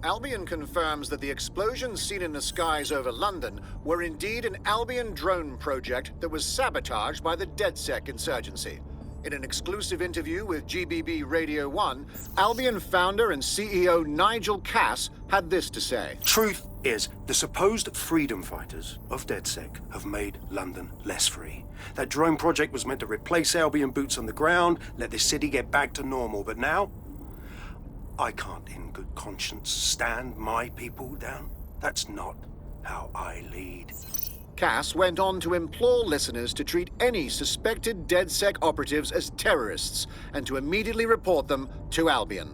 Albion confirms that the explosions seen in the skies over London were indeed an Albion drone project that was sabotaged by the DedSec insurgency. In an exclusive interview with GBB Radio 1, Albion founder and CEO Nigel Cass had this to say. Truth is, the supposed freedom fighters of DedSec have made London less free. That drone project was meant to replace Albion boots on the ground, let the city get back to normal, but now I can't in good conscience stand my people down. That's not how I lead. Cass went on to implore listeners to treat any suspected DedSec operatives as terrorists and to immediately report them to Albion.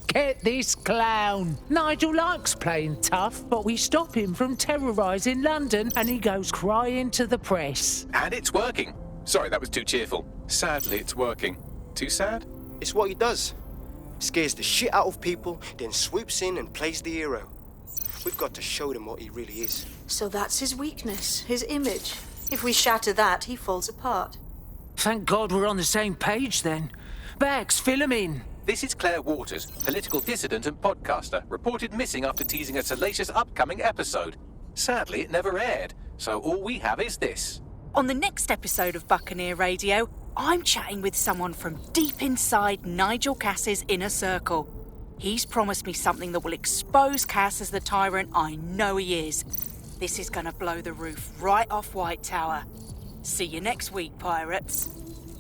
Get this clown. Nigel likes playing tough, but we stop him from terrorising London and he goes crying to the press. And it's working. Sorry, that was too cheerful. Sadly, it's working. Too sad? It's what he does. Scares the shit out of people, then swoops in and plays the hero. We've got to show them what he really is. So that's his weakness, his image. If we shatter that, he falls apart. Thank God we're on the same page then. Bags, fill him in. This is Claire Waters, political dissident and podcaster, reported missing after teasing a salacious upcoming episode. Sadly, it never aired, so all we have is this. On the next episode of Buccaneer Radio, I'm chatting with someone from deep inside Nigel Cass's inner circle. He's promised me something that will expose Cass as the tyrant I know he is. This is gonna blow the roof right off White Tower. See you next week, pirates.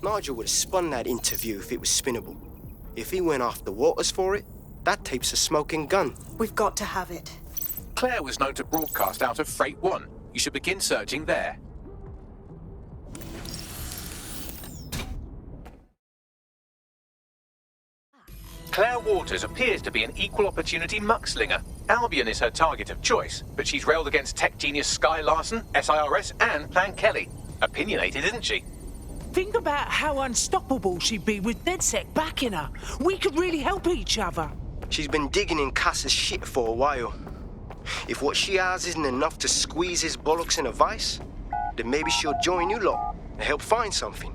Nigel would have spun that interview if it was spinnable. If he went after Waters for it, that tape's a smoking gun. We've got to have it. Claire was known to broadcast out of Freight 1. You should begin searching there. Claire Waters appears to be an equal opportunity muckslinger. Albion is her target of choice, but she's railed against tech genius Sky Larson, SIRS, and Plan Kelly. Opinionated, isn't she? Think about how unstoppable she'd be with DedSec backing her. We could really help each other. She's been digging in Cass's shit for a while. If what she has isn't enough to squeeze his bollocks in a vice, then maybe she'll join you lot and help find something.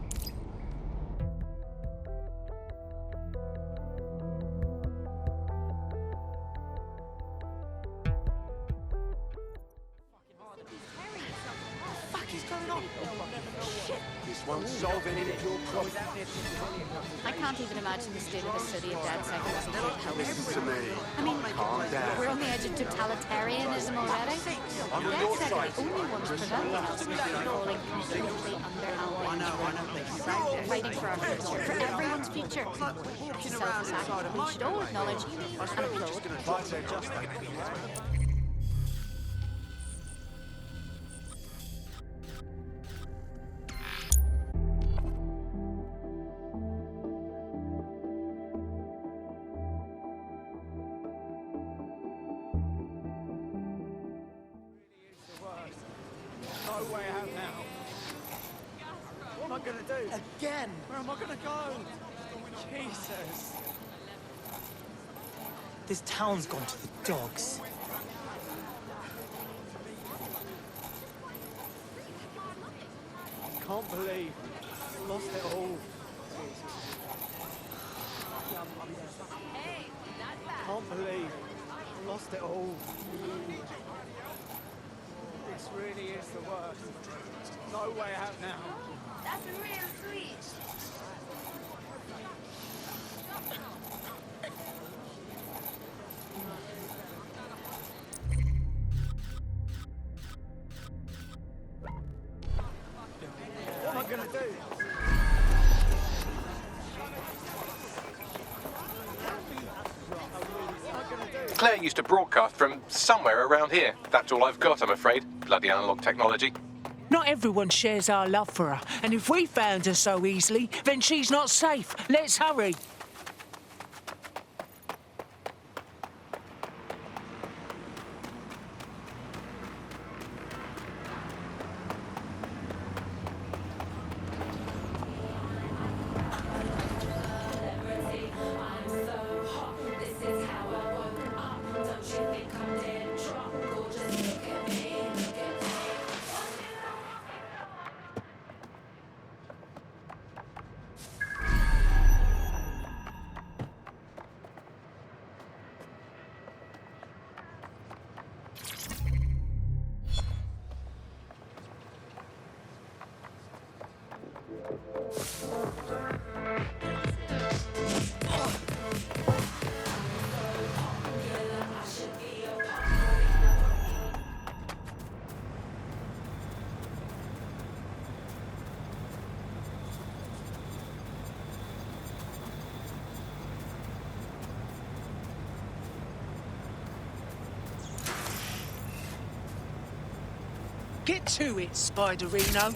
Won't solve any of your problems. I can't even imagine the state of the city if DedSec wasn't here to help. Listen to me. I mean, Calm down. we're on the edge of totalitarianism already. DedSec are the only ones preventing us from falling completely under Albion's fighting for our future, for everyone's future. It's a selfless act we should all acknowledge and applaud. No way out now. What am I gonna do? Again? Where am I gonna go? Jesus. This town's gone to the dogs. Can't believe I lost it all. Can't believe I lost it all. This really is the worst. No way out now. That's real sweet. What am I gonna do? Claire used to broadcast from somewhere around here. That's all I've got, I'm afraid. Bloody analog technology. Not everyone shares our love for her, and if we found her so easily, then she's not safe. Let's hurry. Get to it, Spiderino.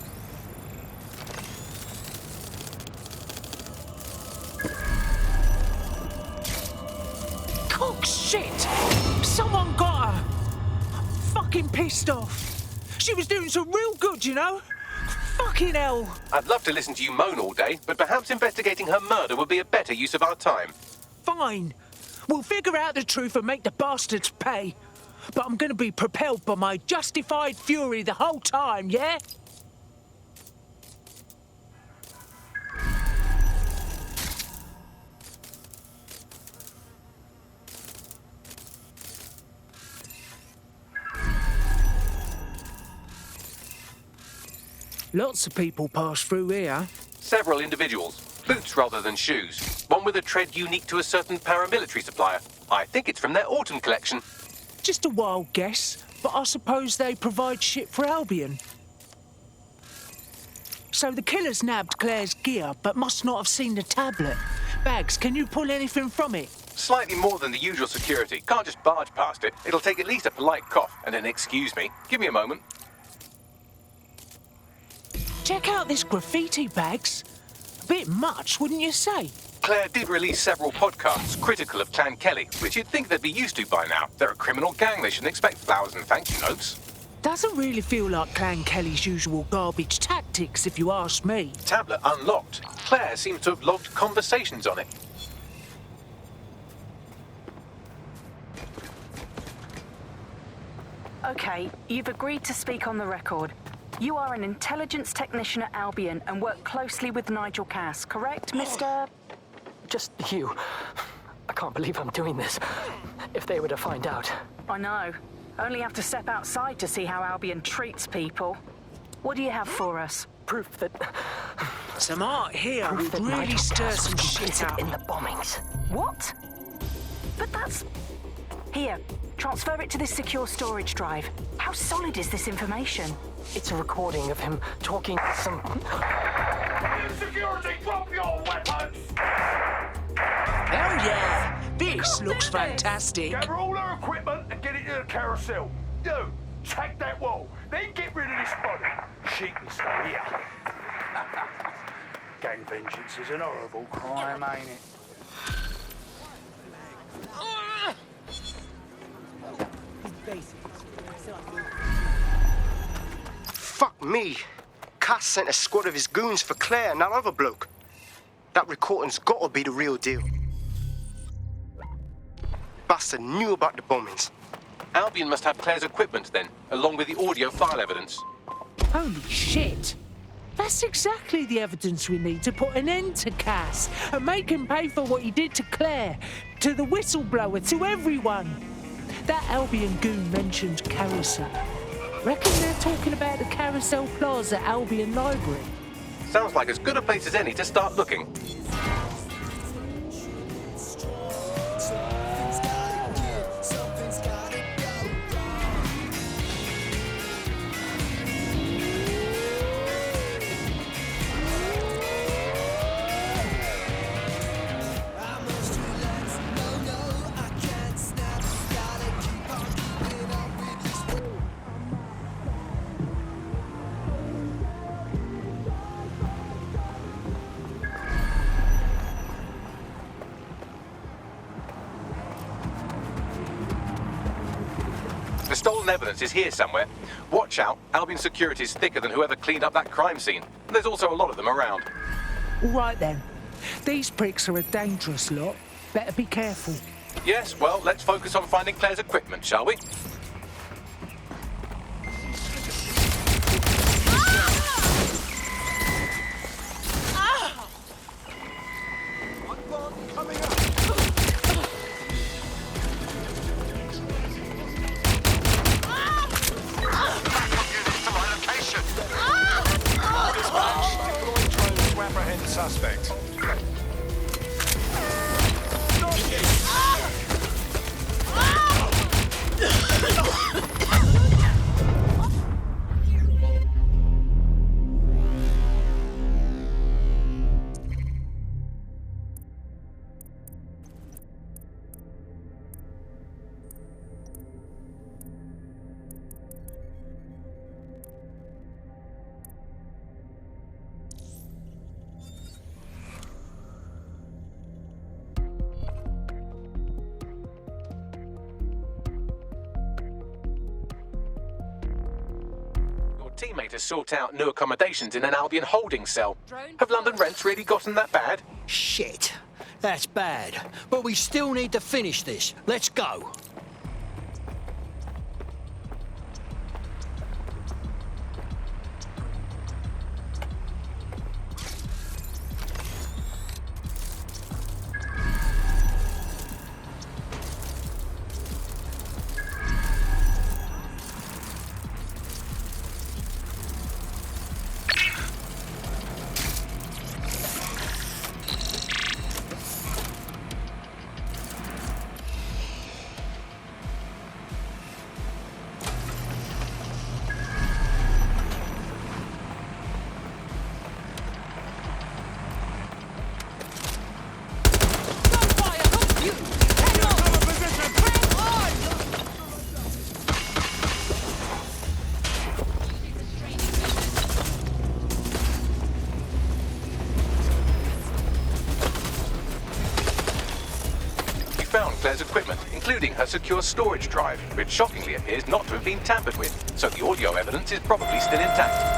Cock shit! Someone got her! I'm fucking pissed off. She was doing some real good, you know? Fucking hell! I'd love to listen to you moan all day, but perhaps investigating her murder would be a better use of our time. Fine. We'll figure out the truth and make the bastards pay. But I'm gonna be propelled by my justified fury the whole time, yeah? Lots of people pass through here. Several individuals. Boots rather than shoes. One with a tread unique to a certain paramilitary supplier. I think it's from their autumn collection. Just a wild guess, but I suppose they provide shit for Albion. So the killers nabbed Claire's gear, but must not have seen the tablet. Bags, can you pull anything from it? Slightly more than the usual security. Can't just barge past it. It'll take at least a polite cough and an excuse me. Give me a moment. Check out this graffiti, Bags. A bit much, wouldn't you say? Claire did release several podcasts critical of Clan Kelly, which you'd think they'd be used to by now. They're a criminal gang. They shouldn't expect flowers and thank you notes. Doesn't really feel like Clan Kelly's usual garbage tactics, if you ask me. Tablet unlocked. Claire seems to have logged conversations on it. Okay, you've agreed to speak on the record. You are an intelligence technician at Albion and work closely with Nigel Cass, correct, Mr...? Just you. I can't believe I'm doing this. If they were to find out. I know. Only have to step outside to see how Albion treats people. What do you have for us? Proof that... Some art here would really Nigel stir Cass some was shit complicit up. in the bombings. What? But that's... Here, transfer it to this secure storage drive. How solid is this information? It's a recording of him talking to some... Security, drop your weapons! Hell yeah! This looks fantastic. Gather all our equipment and get it to the carousel. You, check that wall, then get rid of this body. She can stay here. Gang vengeance is an horrible crime, ain't it? Fuck me. Cass sent a squad of his goons for Claire and that other bloke. That recording's gotta be the real deal. Bastard knew about the bombings. Albion must have Claire's equipment then, along with the audio file evidence. Holy shit! That's exactly the evidence we need to put an end to Cass and make him pay for what he did to Claire, to the whistleblower, to everyone. That Albion goon mentioned Carousel. Reckon they're talking about the Carousel Plaza Albion Library. Sounds like as good a place as any to start looking. The stolen evidence is here somewhere. Watch out, Albion security is thicker than whoever cleaned up that crime scene. There's also a lot of them around. All right then. These pricks are a dangerous lot. Better be careful. Yes, well, let's focus on finding Claire's equipment, shall we? teammate to sort out new accommodations in an Albion holding cell. Have London rents really gotten that bad? Shit. That's bad. But we still need to finish this. Let's go. Found Claire's equipment, including her secure storage drive, which shockingly appears not to have been tampered with, so the audio evidence is probably still intact.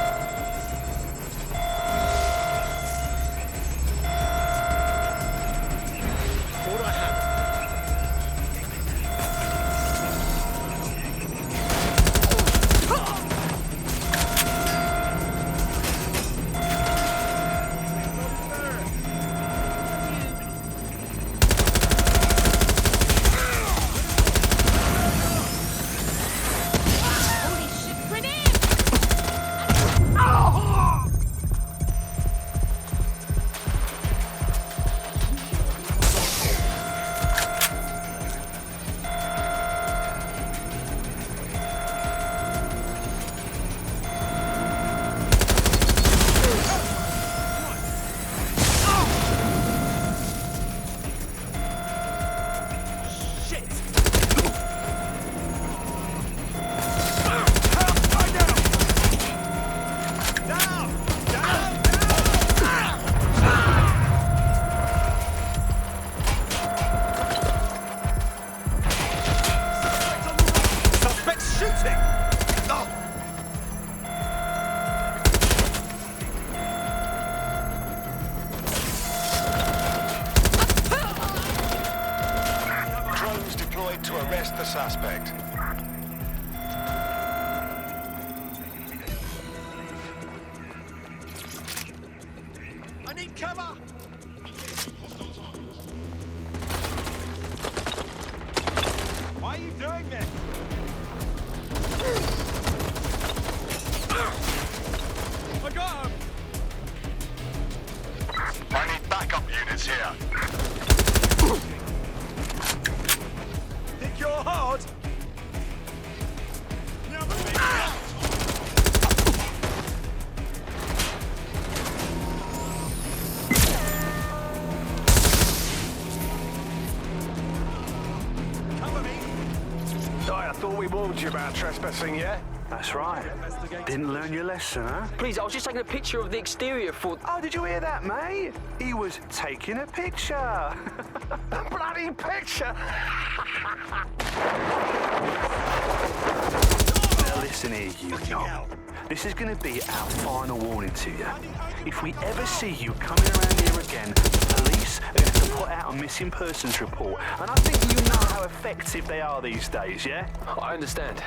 To arrest the suspect. I need cover! Why are you doing this? I got him! I need backup units here. Think you're hard? I thought we warned you about trespassing, yeah? That's right. Didn't learn your lesson, huh? Please, I was just taking a picture of the exterior for... Oh, did you hear that, mate? He was taking a picture. A bloody picture! Now listen here, you knob. This is going to be our final warning to you. If we ever see you coming around here again, the police are going to put out a missing persons report. And I think you know how effective they are these days, yeah? I understand.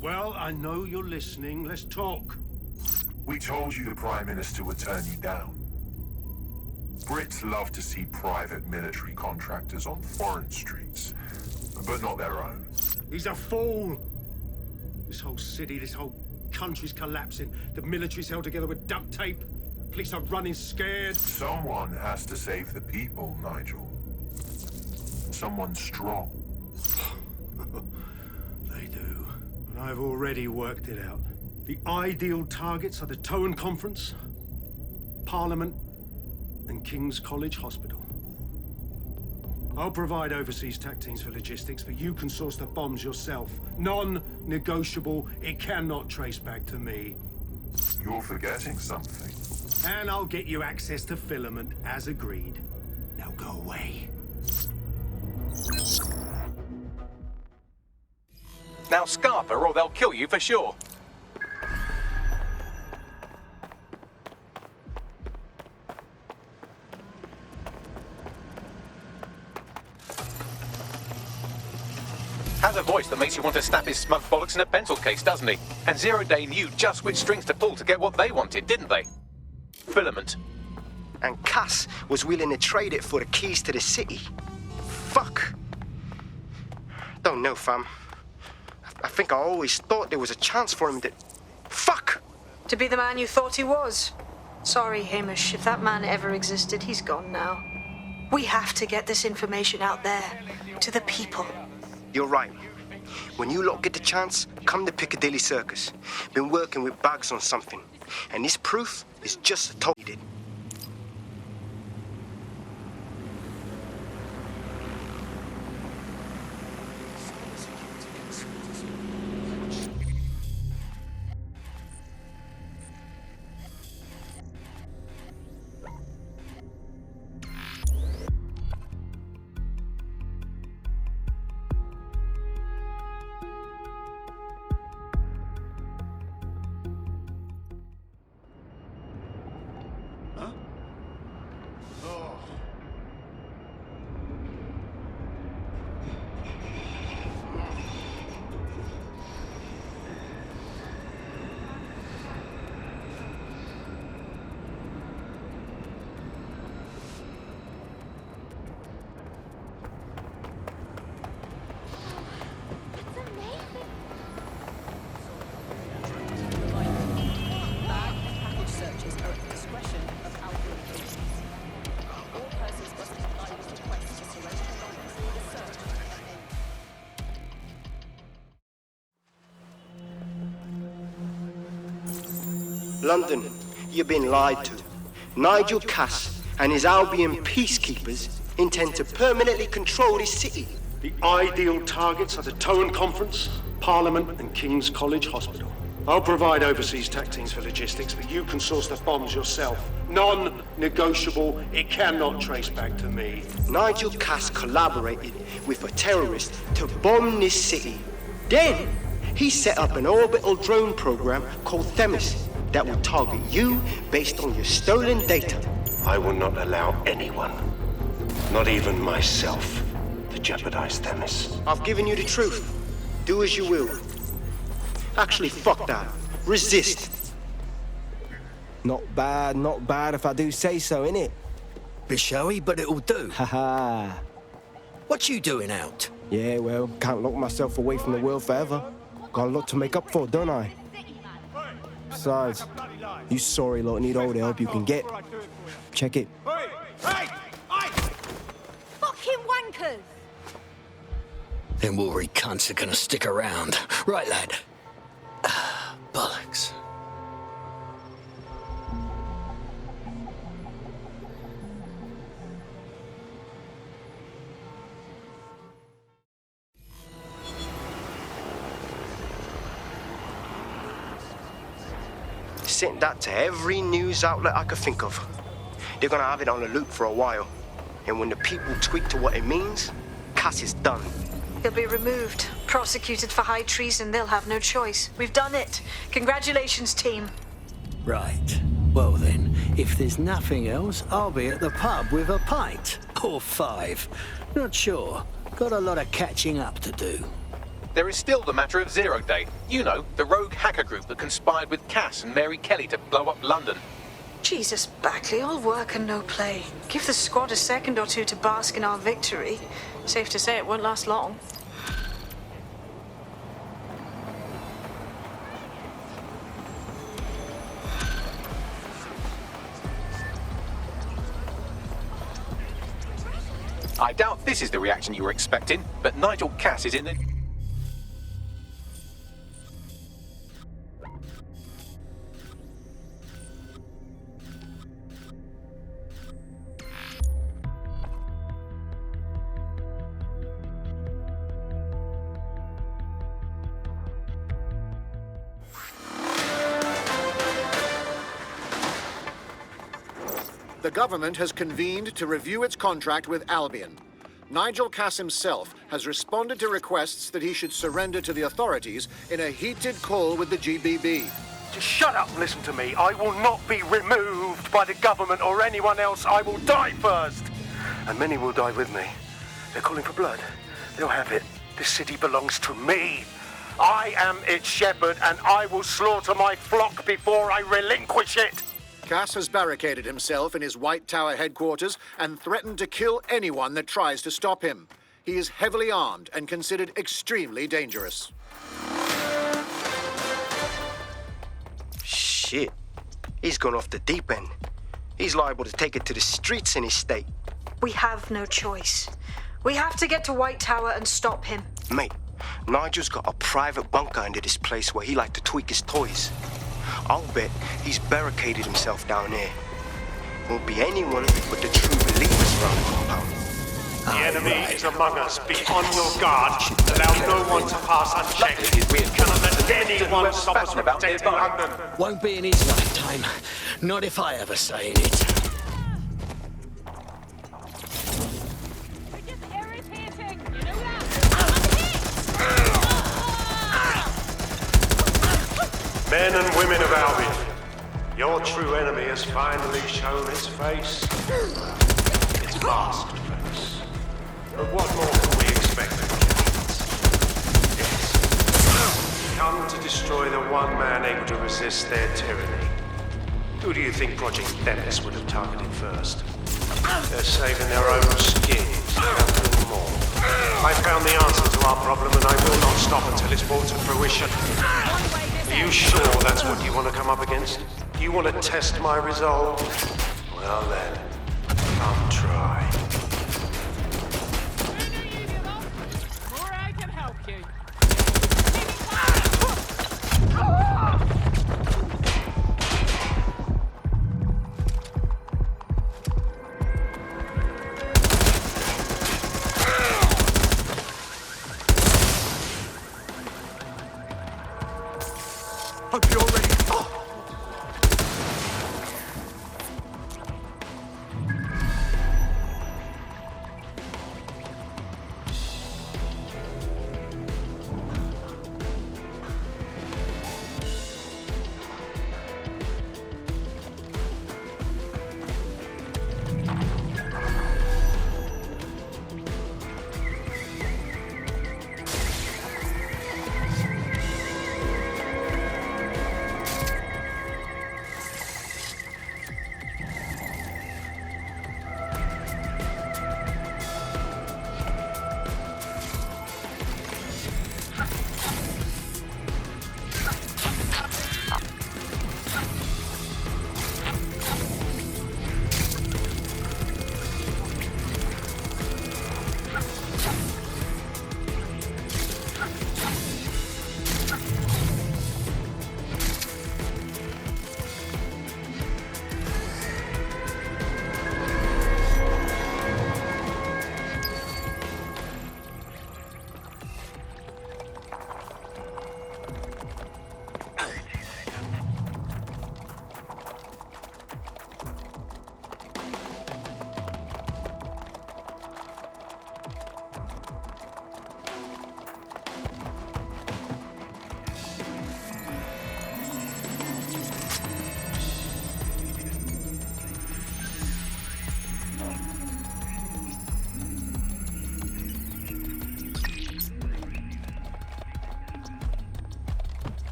Well, I know you're listening. Let's talk. We told you the Prime Minister would turn you down. Brits love to see private military contractors on foreign streets, but not their own. He's a fool. This whole city, this whole country's collapsing. The military's held together with duct tape. Police are running scared. Someone has to save the people, Nigel. Someone strong. I've already worked it out. The ideal targets are the Towan Conference, Parliament, and King's College Hospital. I'll provide overseas tac teams for logistics, but you can source the bombs yourself. Non-negotiable. It cannot trace back to me. You're forgetting something. And I'll get you access to filament, as agreed. Now go away. Now scarper or they'll kill you for sure. Has a voice that makes you want to snap his smug bollocks in a pencil case, doesn't he? And Zero Day knew just which strings to pull to get what they wanted, didn't they? Filament. And Cass was willing to trade it for the keys to the city. Fuck. Don't know, fam. I think I always thought there was a chance for him to... Fuck! To be the man you thought he was. Sorry, Hamish. If that man ever existed, he's gone now. We have to get this information out there, to the people. You're right. When you lot get the chance, come to Piccadilly Circus. Been working with Bags on something. And this proof is just a told it. London, you've been lied to. Nigel Cass and his Albion peacekeepers intend to permanently control this city. The ideal targets are the Towan Conference, Parliament, and King's College Hospital. I'll provide overseas tac teams for logistics, but you can source the bombs yourself. Non-negotiable. It cannot trace back to me. Nigel Cass collaborated with a terrorist to bomb this city. Then, he set up an orbital drone program called Themis that will target you based on your stolen data. I will not allow anyone, not even myself, to jeopardize Themis. I've given you the truth. Do as you will. Actually, fuck that. Resist. Not bad if I do say so, innit? Bit showy, but it'll do. Haha. What you doing out? Yeah, well, can't lock myself away from the world forever. Got a lot to make up for, don't I? Besides, you sorry lot need all the help you can get. Check it. Fucking wankers! Them Woolry cunts are gonna stick around. Right, lad? Bollocks. Sent that to every news outlet I could think of. They're gonna have it on the loop for a while. And when the people tweak to what it means, Cass is done. He'll be removed, prosecuted for high treason. They'll have no choice. We've done it. Congratulations, team. Right. Well then, if there's nothing else, I'll be at the pub with a pint. Or 5. Not sure. Got a lot of catching up to do. There is still the matter of Zero Day. You know, the rogue hacker group that conspired with Cass and Mary Kelly to blow up London. Jesus, Backley, all work and no play. Give the squad a second or two to bask in our victory. Safe to say it won't last long. I doubt this is the reaction you were expecting, but Nigel Cass is in the... the government has convened to review its contract with Albion. Nigel Cass himself has responded to requests that he should surrender to the authorities in a heated call with the GBB. Just shut up and listen to me. I will not be removed by the government or anyone else. I will die first. And many will die with me. They're calling for blood. They'll have it. This city belongs to me. I am its shepherd, and I will slaughter my flock before I relinquish it. Cass has barricaded himself in his White Tower headquarters and threatened to kill anyone that tries to stop him. He is heavily armed and considered extremely dangerous. Shit. He's gone off the deep end. He's liable to take it to the streets in his state. We have no choice. We have to get to White Tower and stop him. Mate, Nigel's got a private bunker under this place where he like to tweak his toys. I'll bet he's barricaded himself down there. Won't be anyone but the true believers around the compound. The enemy is among us. Be on your guard. Allow no one to pass unchecked. We cannot let anyone stop us from protecting London. Won't be in his lifetime. Not if I ever say it. Men and women of Albion, your true enemy has finally shown its face. Its masked face. But what more can we expect of it? Yes. Come to destroy the one man able to resist their tyranny. Who do you think Project Themis would have targeted first? They're saving their own skins, nothing more. I found the answer to our problem, and I will not stop until it's brought to fruition. Are you sure that's what you want to come up against? You want to test my resolve? Well then, come try. Or I can help you. Hope you're ready.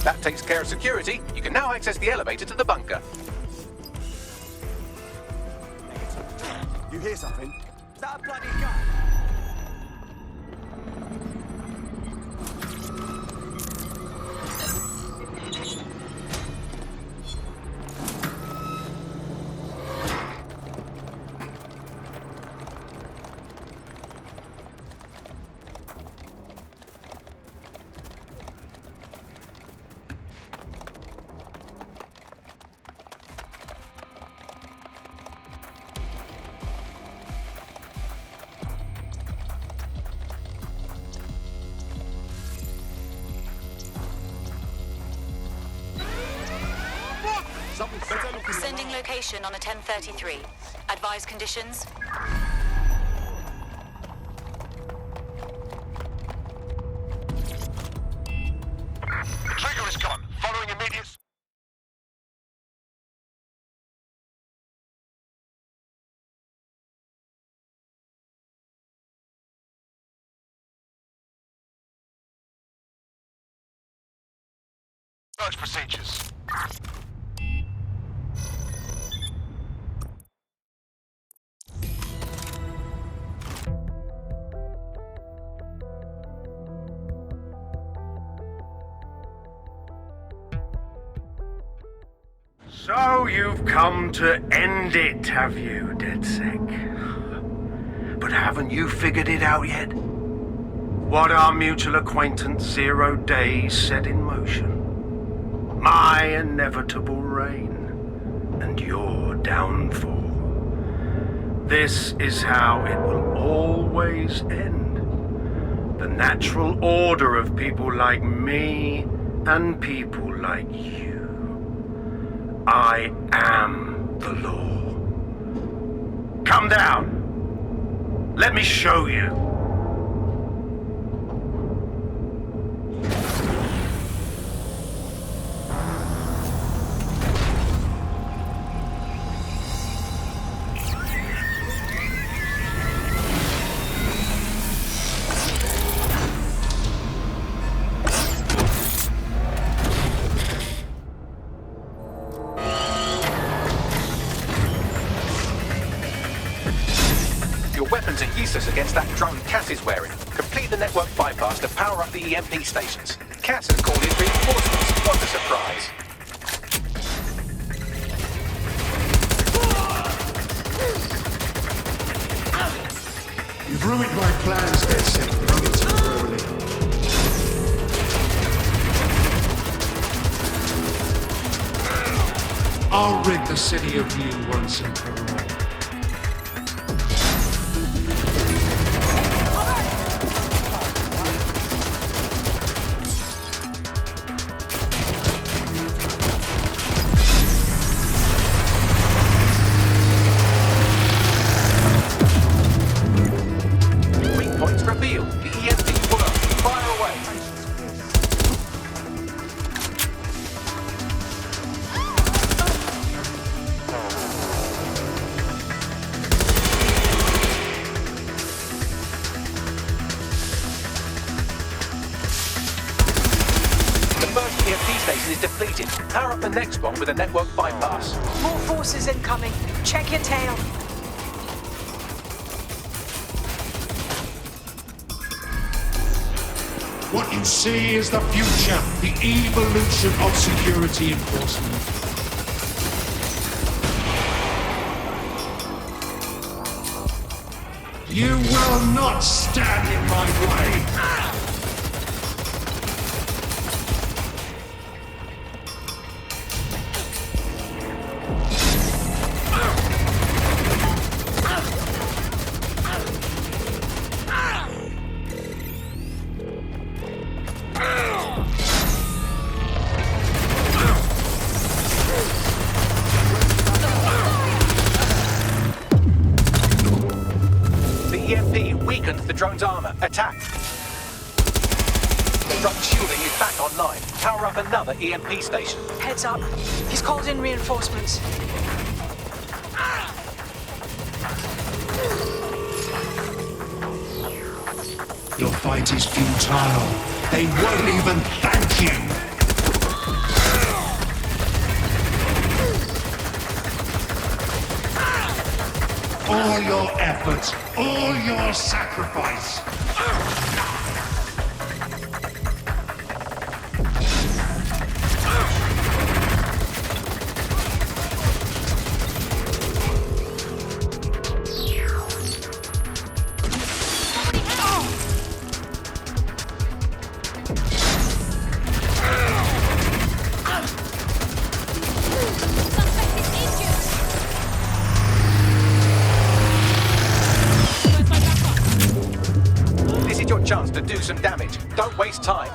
That takes care of security. You can now access the elevator to the bunker. You hear something? That bloody gun. location on a 1033. Advise conditions. The trigger is gone. Following immediate... search procedures. So you've come to end it, have you, DedSec? But haven't you figured it out yet? What our mutual acquaintance 0 Days set in motion? My inevitable reign and your downfall. This is how it will always end. The natural order of people like me and people like you. I am the law. Come down. Let me show you. Weapons are useless against that drone Cass is wearing. Complete the network bypass to power up the EMP stations. Cass has called in reinforcements. What a surprise. You've ruined my plans, DedSec, only temporarily. I'll rid the city of you once and for all. Is depleted. Power up the next one with a network bypass. More forces incoming. Check your tail. What you see is the future, the evolution of security enforcement. You will not stand in my way. The drone's armor. Attack! The drone's shielding is back online. Power up another EMP station. Heads up. He's called in reinforcements. Your fight is futile. They won't even thank you. All your efforts, all your sacrifice. Chance to do some damage. Don't waste time.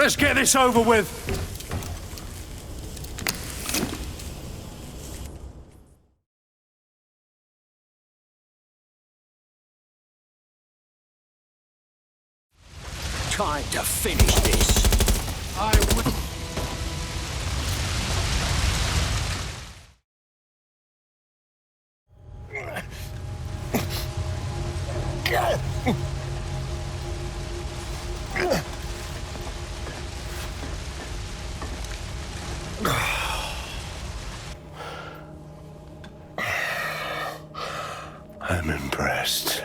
Let's get this over with. Time to finish this. I would. I'm impressed.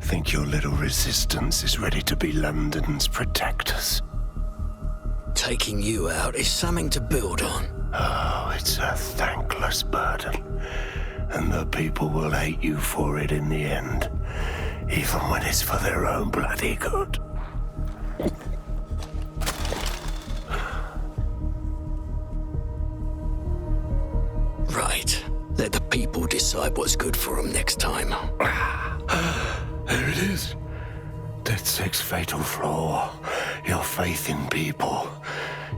Think your little resistance is ready to be London's protectors? Taking you out is something to build on. Oh, it's a thankless burden. And the people will hate you for it in the end. Even when it's for their own bloody good. Right. Let the people decide what's good for them next time. There it is. DedSec's fatal flaw. Your faith in people.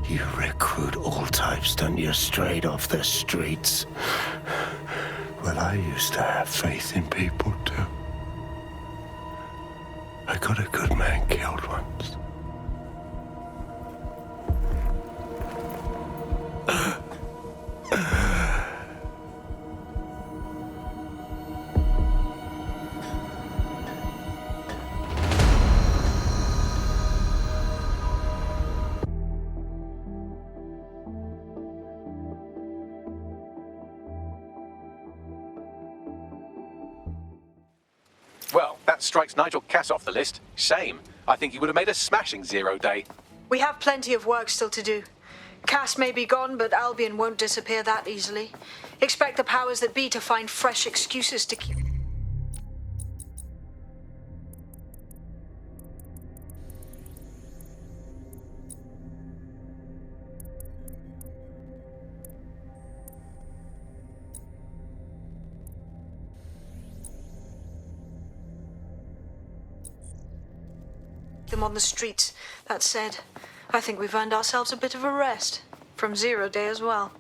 You recruit all types, don't you, straight off the streets. Well, I used to have faith in people, too. I got a good man killed once. Well, that strikes Nigel Cass off the list. Shame. I think he would have made a smashing 0 day. We have plenty of work still to do. Cass may be gone, but Albion won't disappear that easily. Expect the powers that be to find fresh excuses to keep... them on the streets. That said, I think we've earned ourselves a bit of a rest. From 0 day as well.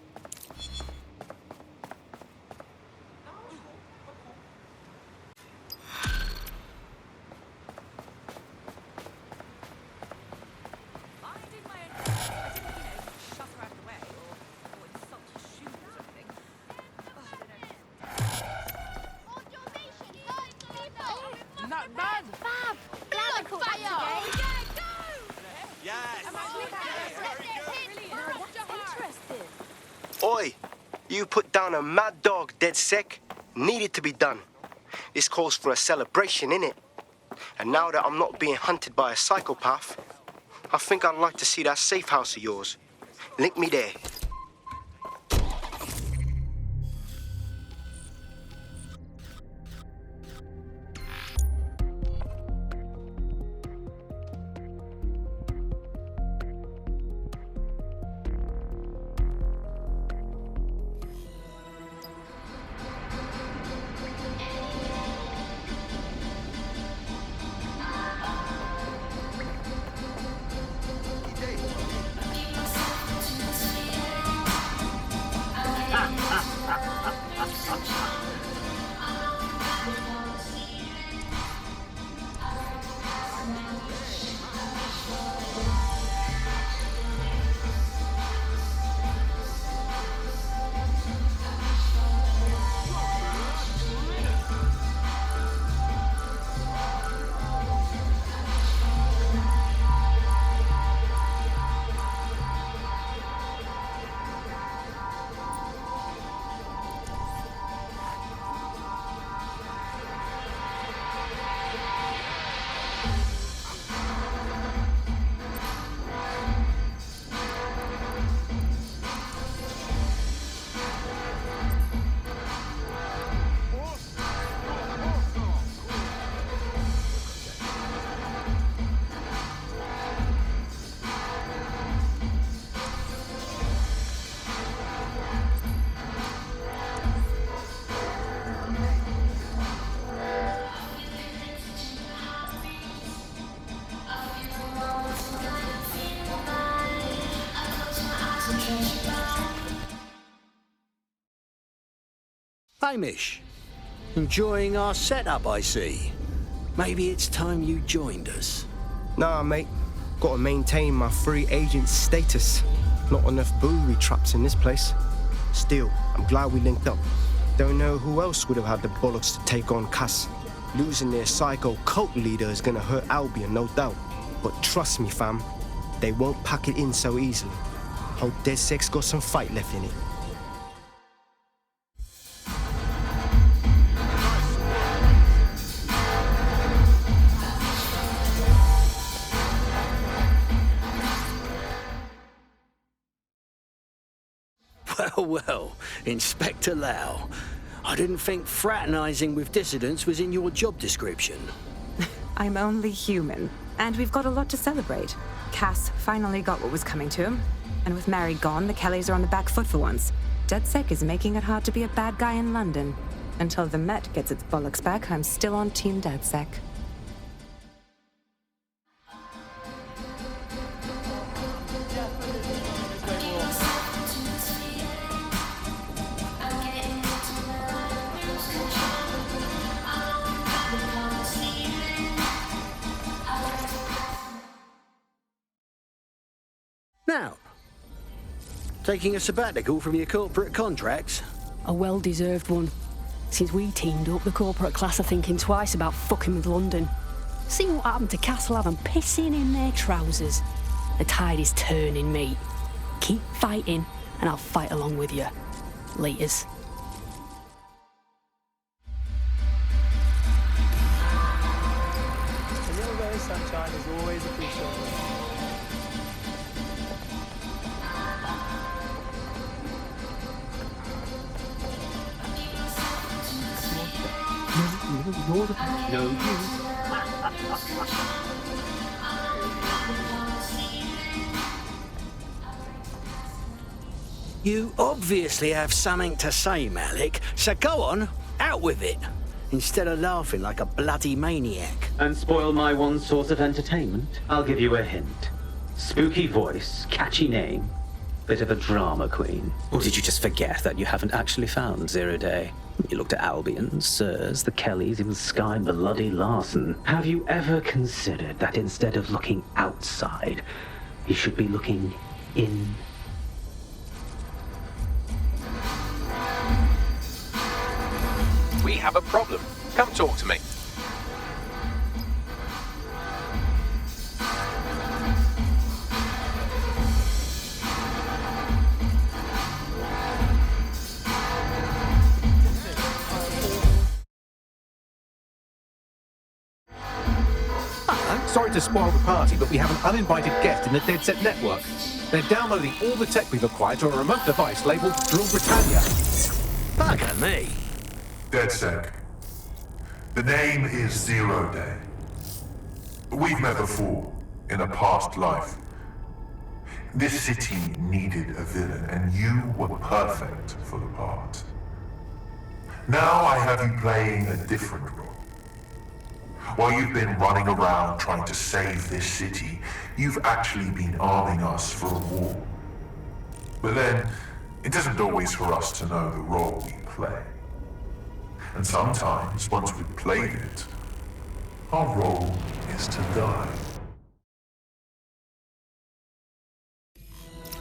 Oi, you put down a mad dog, DedSec. Needed to be done. This calls for a celebration, innit? And now that I'm not being hunted by a psychopath, I think I'd like to see that safe house of yours. Link me there. Hamish. Enjoying our setup, I see. Maybe it's time you joined us. Nah, mate. Gotta maintain my free agent status. Not enough booby traps in this place. Still, I'm glad we linked up. Don't know who else would have had the bollocks to take on Cass. Losing their psycho cult leader is gonna hurt Albion, no doubt. But trust me, fam, they won't pack it in so easily. Hope DedSec's got some fight left in it. Well, Inspector Lau. I didn't think fraternizing with dissidents was in your job description. I'm only human, and we've got a lot to celebrate. Cass finally got what was coming to him, and with Mary gone, the Kellys are on the back foot for once. DedSec is making it hard to be a bad guy in London. Until the Met gets its bollocks back, I'm still on Team DedSec. Now, taking a sabbatical from your corporate contracts? A well-deserved one. Since we teamed up, the corporate class are thinking twice about fucking with London. See what happened to Castle and pissing in their trousers. The tide is turning, mate. Keep fighting, and I'll fight along with you. Laters. A little bit of sunshine is always appreciated. You obviously have something to say, Malik, so go on, out with it, instead of laughing like a bloody maniac. And spoil my one source of entertainment? I'll give you a hint. Spooky voice, catchy name, bit of a drama queen. Or did you just forget that you haven't actually found Zero Day? You looked at Albion, Sirs, the Kellys, even Sky Bloody Larson. Have you ever considered that instead of looking outside, you should be looking in? We have a problem. Come talk to me. Sorry to spoil the party, but we have an uninvited guest in the DedSec network. They're downloading all the tech we've acquired to a remote device labeled Drill Britannia. Bugger me. DedSec. The name is Zero Day. We've met before, in a past life. This city needed a villain, and you were perfect for the part. Now I have you playing a different role. While you've been running around trying to save this city, you've actually been arming us for a war. But then, it isn't always for us to know the role we play. And sometimes, once we've played it, our role is to die.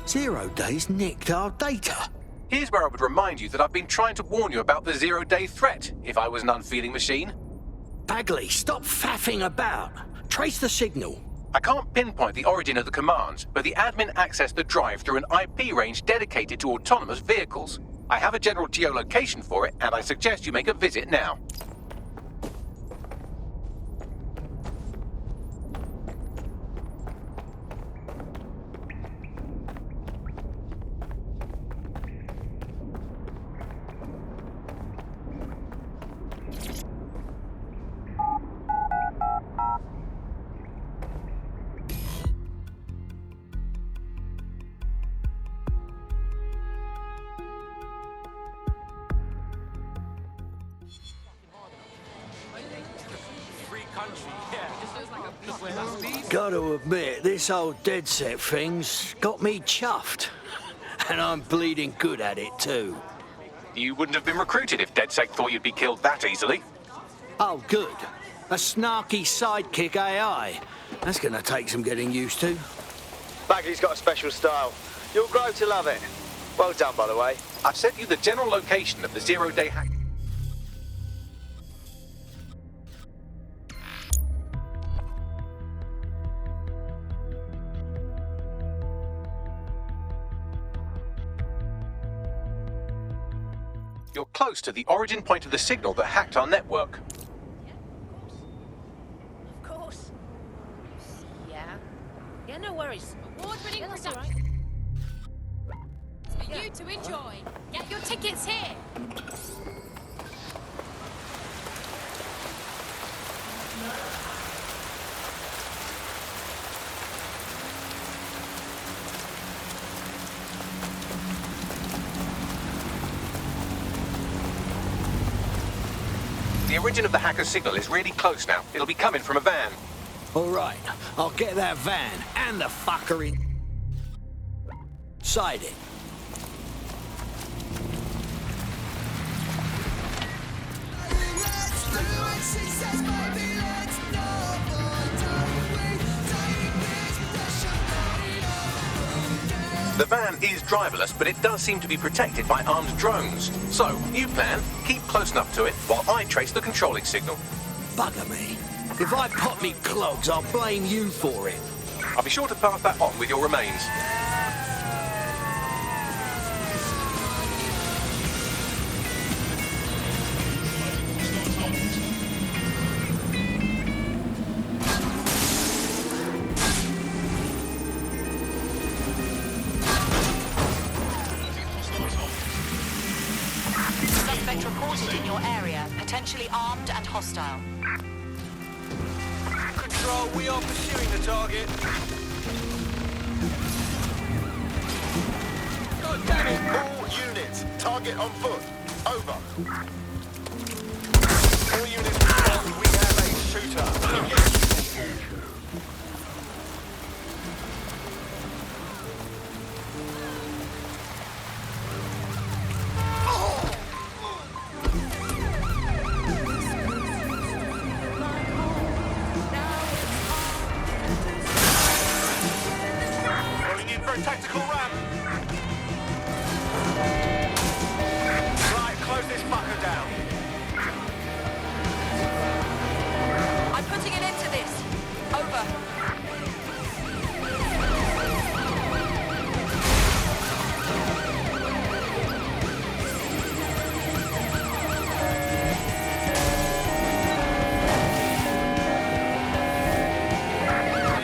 Zero Day's nicked our data. Here's where I would remind you that I've been trying to warn you about the zero-day threat, if I was an unfeeling machine. Bagley, stop faffing about. Trace the signal. I can't pinpoint the origin of the commands, but the admin accessed the drive through an IP range dedicated to autonomous vehicles. I have a general geolocation for it, and I suggest you make a visit now. Gotta admit, this old DedSec thing's got me chuffed. And I'm bleeding good at it too. You wouldn't have been recruited if DedSec thought you'd be killed that easily. Oh, good. A snarky sidekick AI. That's gonna take some getting used to. Bagley's got a special style. You'll grow to love it. Well done, by the way. I've sent you the general location of the zero-day hack. You're close to the origin point of the signal that hacked our network. Of course. Yeah. Yeah, no worries. Award-winning production. For you to enjoy. Get your tickets here. The origin of the hacker's signal is really close now. It'll be coming from a van. All right, I'll get that van and the fucker in. Side it. The van is driverless, but it does seem to be protected by armed drones. So, new plan, keep close enough to it while I trace the controlling signal. Bugger me. If I pop me clogs, I'll blame you for it. I'll be sure to pass that on with your remains. Suspect reported in your area, potentially armed and hostile. Control, we are pursuing the target. God damn it! All units, target on foot. Over. All units, we have a shooter. Tactical ramp. Right, close this fucker down. I'm putting an end to this. Over.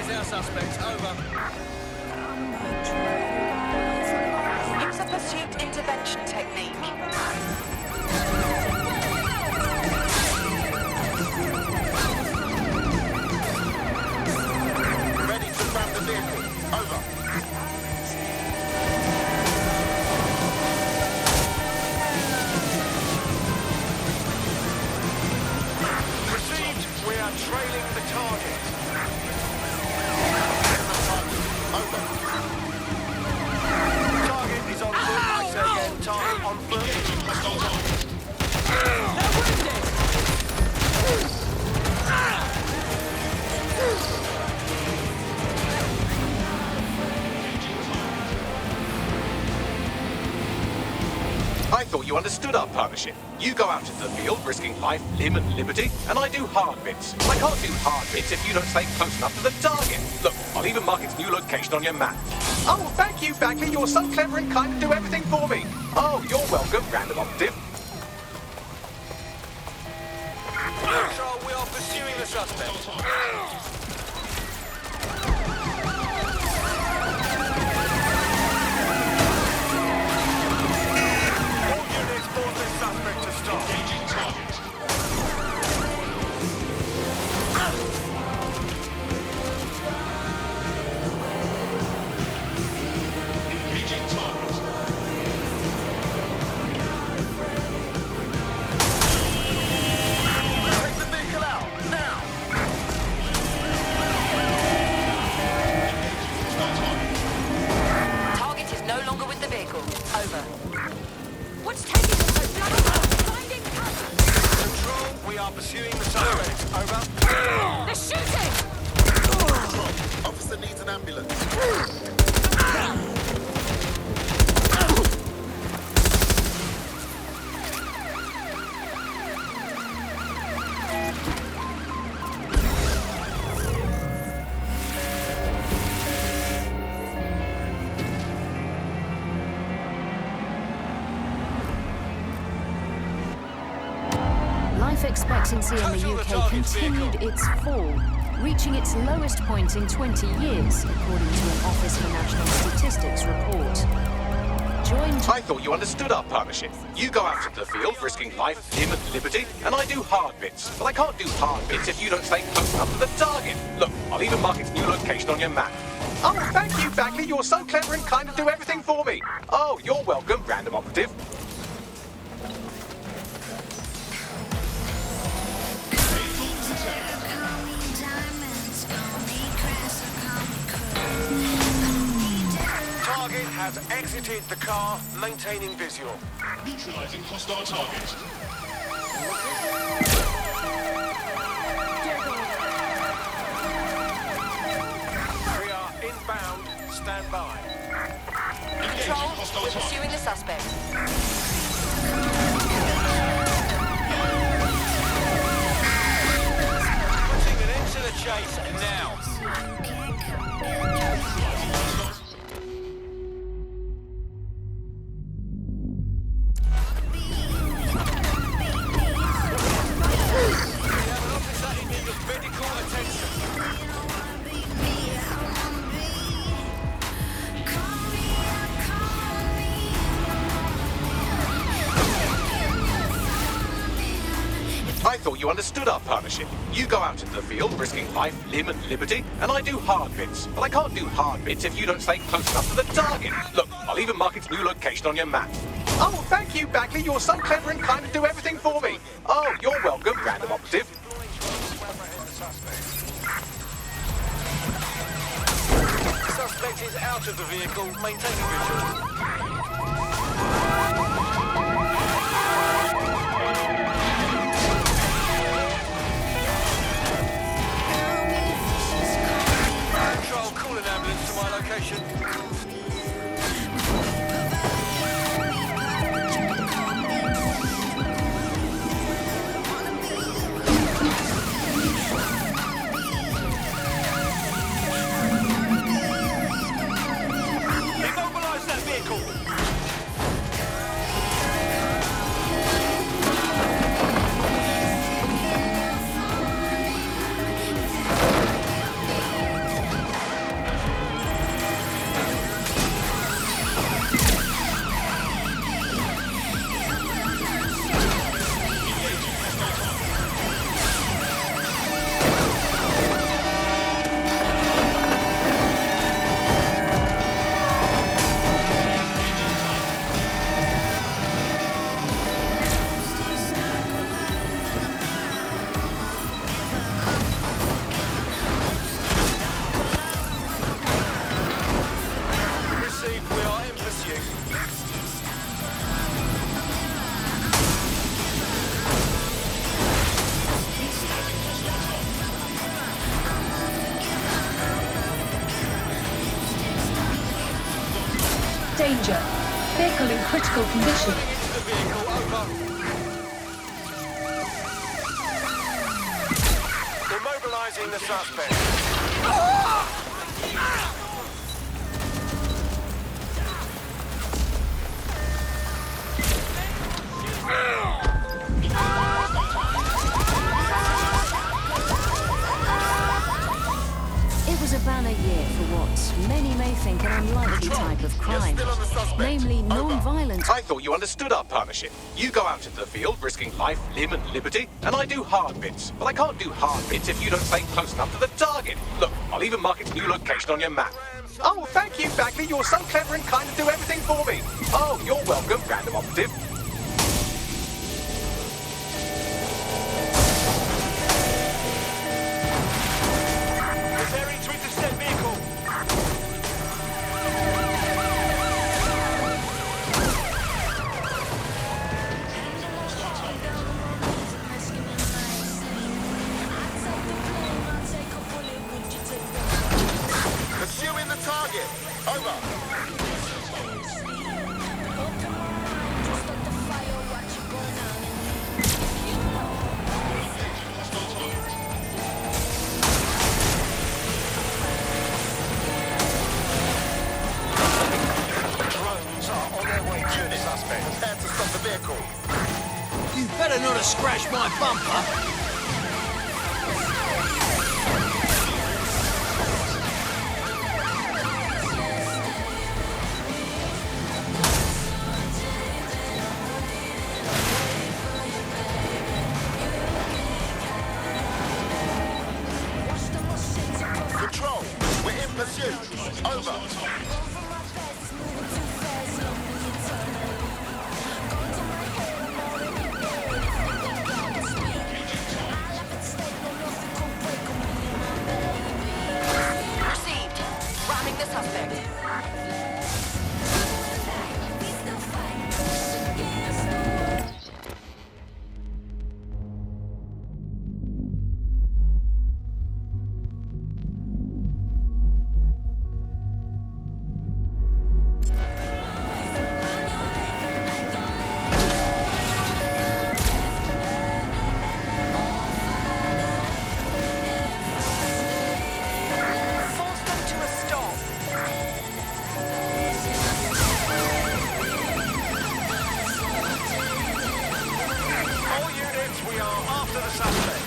There's our suspect. Over. Use a pursuit intervention technique. Ready to grab the vehicle. Over. Received. We are trailing the target. Over. Target is on foot. I say again, target on foot. I thought you understood our partnership. You go out into the field, risking life, limb, and liberty, and I do hard bits. I can't do hard bits if you don't stay close enough to the target. Look, I'll even mark its new location on your map. Oh, thank you, Bagley. You're so clever and kind to do everything for me. Oh, you're welcome, random operative. Control, we are pursuing the suspect. Target is no longer with the vehicle. Over. What's taking us so We are pursuing the suspect. Over. They're shooting! Officer needs an ambulance. Life expectancy in the UK continued its fall, reaching its lowest point in 20 years, according to an Office for National Statistics report. I thought you understood our partnership. You go out into the field, risking life, limb, and liberty, and I do hard bits. But I can't do hard bits if you don't stay close enough to the target. Look, I'll even mark its new location on your map. Oh, thank you, Bagley. You're so clever and kind to do everything for me. Oh, you're welcome, random operative. Target has exited the car, maintaining visual. Neutralizing hostile target. We are inbound. Stand by. Control, we're pursuing the suspect. Putting an end to the chase now. I thought you understood our partnership. You go out into the field, risking life, limb, and liberty, and I do hard bits. But I can't do hard bits if you don't stay close enough to the target. Look, I'll even mark its new location on your map. Oh, thank you, Bagley. You're so clever and kind to do everything for me. Oh, you're welcome, random operative. Suspect is out of the vehicle, maintaining visual. Control, call an ambulance to my location. Immobilize that vehicle. Received, we are in pursuit. Danger. Vehicle in critical condition. Into the vehicle, over. Immobilizing the suspect. It was a banner year for what many may think an unlikely type of crime, namely non-violent. I thought you understood our partnership. You go out into the field, risking life, limb, and liberty, and I do hard bits. But I can't do hard bits if you don't stay close enough to the target. Look, I'll even mark its new location on your map. Oh, thank you, Bagley. You're so clever and kind to do everything for me. Oh, you're welcome, random operative. Preparing to intercept vehicle. suspect. Prepare to stop the vehicle. You better not have scratched my bumper. Control, we're in pursuit. Over. Received. Ramming the suspect. Force them to a stop. All units, we are after the suspect.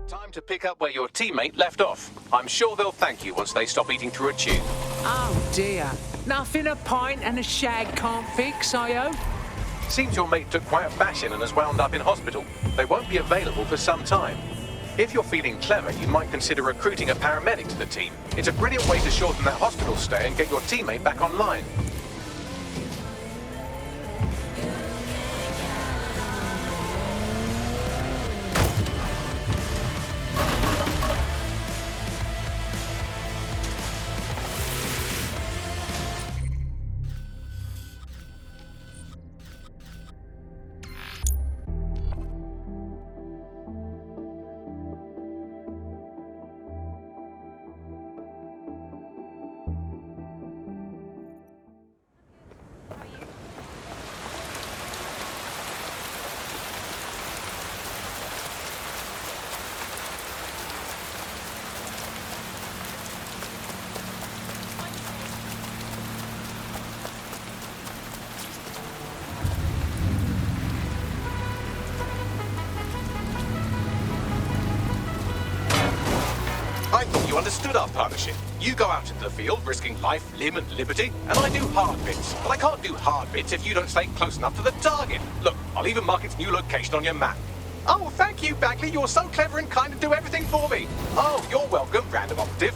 Time to pick up where your teammate left off. I'm sure they'll thank you once they stop eating through a tube. Oh dear. Nothing a pint and a shag can't fix, I hope? Seems your mate took quite a bashing and has wound up in hospital. They won't be available for some time. If you're feeling clever, you might consider recruiting a paramedic to the team. It's a brilliant way to shorten that hospital stay and get your teammate back online. I thought you understood our partnership. You go out into the field, risking life, limb, and liberty, and I do hard bits. But I can't do hard bits if you don't stay close enough to the target. Look, I'll even mark its new location on your map. Oh, thank you, Bagley. You're so clever and kind to do everything for me. Oh, you're welcome, random operative.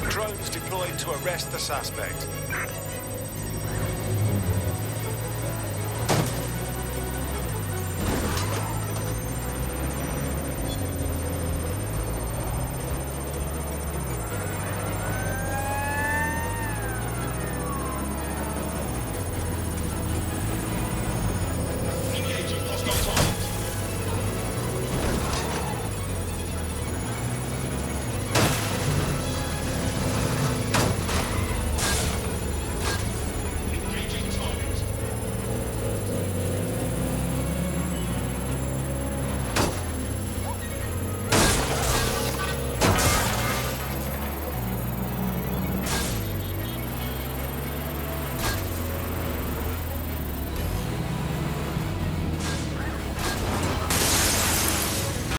Drones deployed to arrest the suspect.